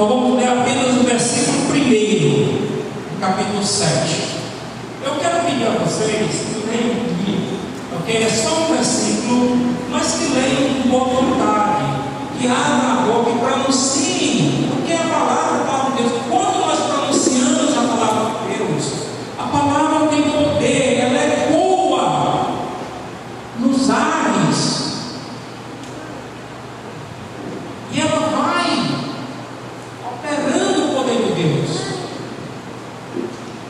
Então vamos ler apenas o versículo 1, capítulo 7. Eu quero pedir a vocês que leiam comigo, ok? É só um versículo, mas que leiam com boa vontade, que abram a boca e pronunciem, porque a palavra de Deus, quando nós pronunciamos a palavra de Deus, a palavra tem poder, ela ecoa nos ares, e ela vai operando o poder de Deus.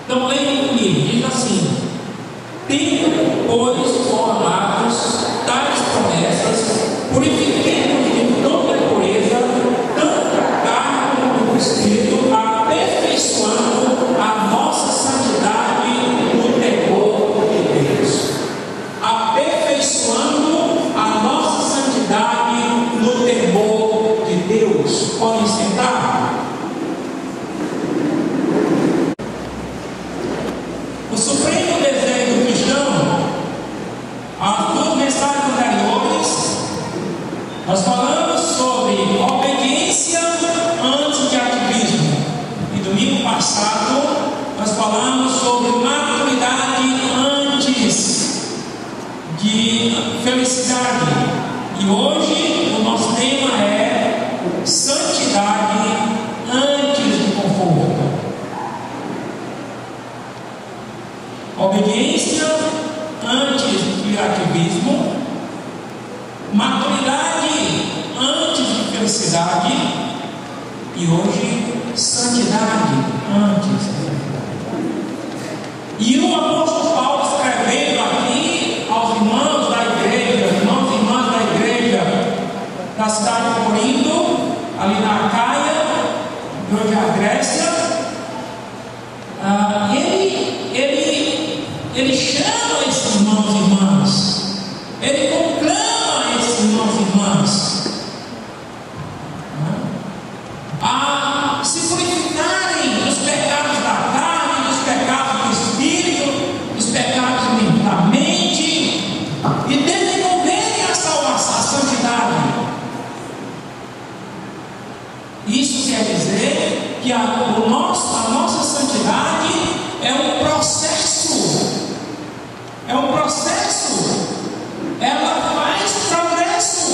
Então leiam comigo, diz assim: tendo, pois, honrados tais promessas, purifiquemos de toda impureza, tanto a carne como o espírito, aperfeiçoando a nossa santidade no temor de Deus. Aperfeiçoando a nossa santidade no temor de Deus. Podem sentar? O supremo desejo do cristão, as duas mensagens anteriores, nós falamos sobre obediência antes de ativismo. E domingo passado, nós falamos sobre maturidade antes de felicidade. E hoje o nosso tema é santidade antes de conforto. Obediência antes de ativismo, maturidade antes de felicidade, e hoje santidade antes de felicidade. E o apóstolo Paulo, escrevendo aqui aos irmãos da igreja, irmãos e irmãs da igreja da cidade de Corinto, ali na Acaia, de hoje a Grécia, ele chama esses irmãos e irmãs, ele conclama esses irmãos e irmãs a se purificarem dos pecados da carne, dos pecados do espírito, dos pecados da mente, e desenvolverem a salvação, a santidade. Isso quer dizer que a nossa santidade é um processo. É um processo. Ela faz progresso.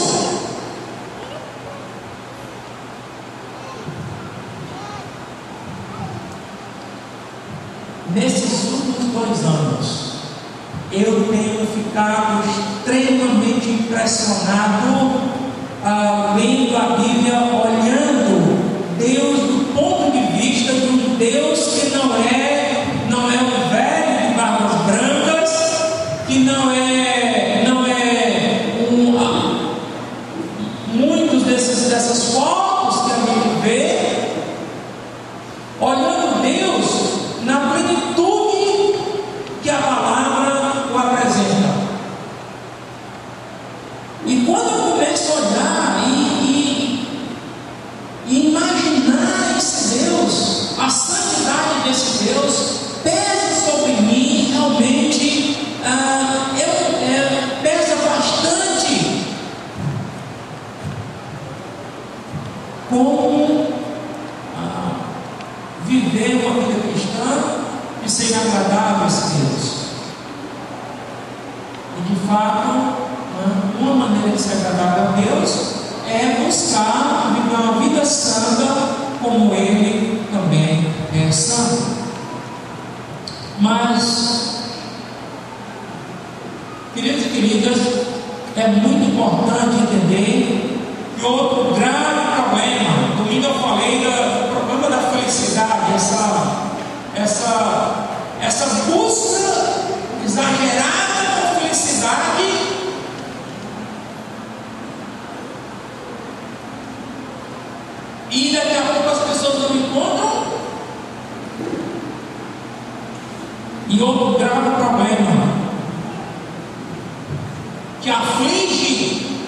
Nesses últimos 2 anos, eu tenho ficado extremamente impressionado lendo a Bíblia, olhando Deus do ponto de vista de um Deus que não é um velho de barbas brancas, que não é muitos dessas fotos que a gente vê, olhando Deus na plenitude que a palavra o apresenta. E quando eu começo a olhar e imaginar esse Deus, a santidade desse Deus pesa sobre mim, realmente pesa bastante. Como viver uma vida cristã e ser agradável a esse Deus. E de fato, uma maneira de ser agradável a Deus é buscar viver uma vida santa como Ele também é santo. Mas, queridos e queridas, é muito importante entender que outro grave problema, domingo eu falei do problema da felicidade, essa busca exagerada por felicidade, e daqui a pouco as pessoas não encontram. E outro grave problema que aflige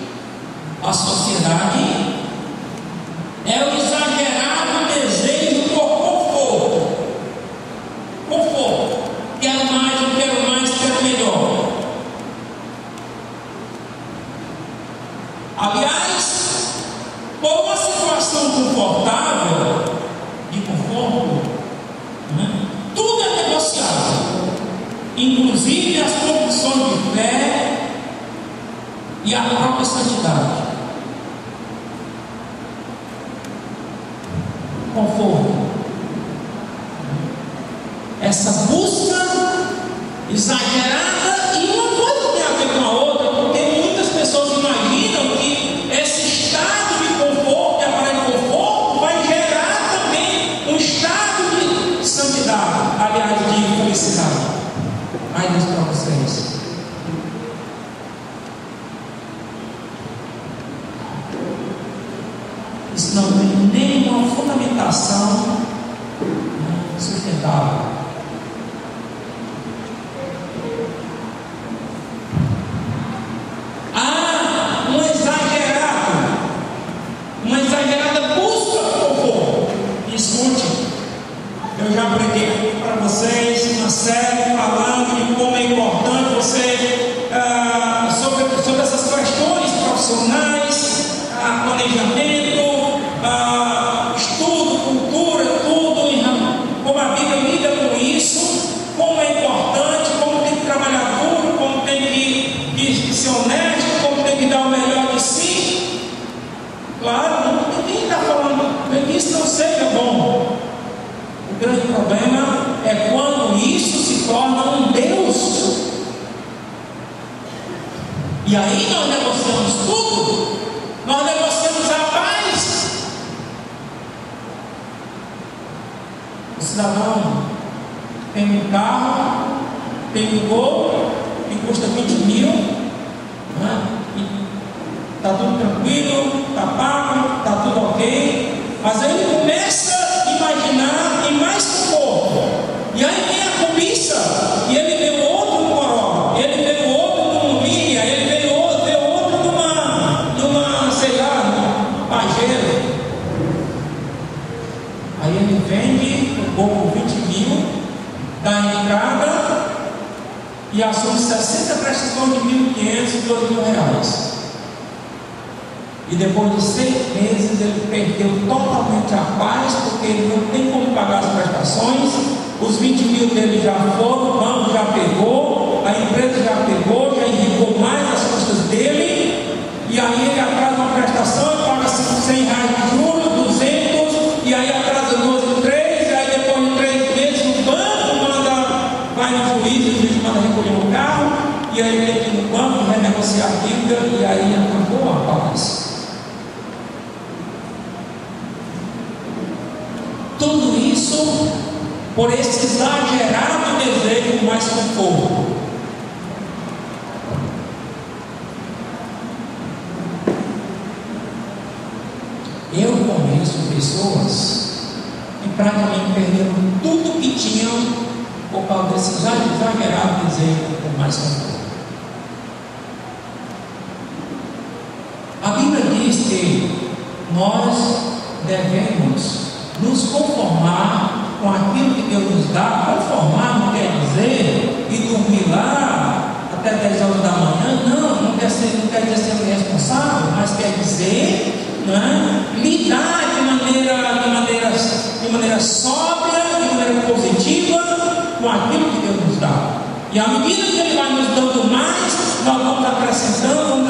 a sociedade é o exagerado desejo por conforto. Conforto. Quero mais, quero melhor. Aliás, por uma situação confortável, e a própria santidade. Conforto. Essa busca exagerada, e uma coisa tem a ver com a outra, porque muitas pessoas imaginam que esse estado de conforto, de aparente conforto, vai gerar também um estado de santidade, aliás, de felicidade. Ai Deus para vocês. Isso não tem nenhuma fundamentação sustentável. Há uma exagerada busca por conforto. Escute, eu já preguei aqui para vocês uma série falando de como é importante você sobre essas questões profissionais, planejamento, estudo, cultura, tudo, como a Bíblia lida com isso, como é importante, como tem que trabalhar duro, como tem que ser honesto, como tem que dar o melhor de si. Claro, ninguém está falando que isso não seja bom. O grande problema é quando isso se torna um Deus. E aí nós negociamos tudo. Nós negociamos a paz. O cidadão tem um carro, tem um Gol, que custa 20 mil, né? Está tudo tranquilo, está pago, está tudo ok. Mas aí ele começa a imaginar em mais conforto. E aí vem a cobiça, e ele vê o outro no Corolla, ele vê o outro no Linha, ele vê o outro numa sei lá, numa Pajero. Aí ele vende o Gol por 20 mil, dá a entrada e assume 60 prestações de 1.500 e 2 mil reais. E depois de 6 meses ele perdeu totalmente a paz, porque ele não tem como pagar as prestações. Os 20 mil dele já foram, o banco já pegou, a empresa já pegou, já enricou mais as custas dele. E aí ele atrasa uma prestação e paga 100 reais de juros, 200, e aí atrasa 2 e 3, e aí depois de 3 meses o banco vai no juiz, o juiz manda recolher o carro, e aí ele tem que ir no banco renegociar a dívida, e aí acabou a paz. Tudo isso por esse exagerado desejo de mais conforto. Eu conheço pessoas que praticamente perderam tudo que tinham por causa desse exagerado desejo por mais conforto. A Bíblia diz que nós devemos nos conformar com aquilo que Deus nos dá. Conformar não quer dizer ir dormir lá até 10 horas da manhã, não quer dizer ser irresponsável, mas quer dizer, né, lidar de maneira sóbria, de maneira positiva com aquilo que Deus nos dá. E à medida que Ele vai nos dando mais, nós vamos acrescentando,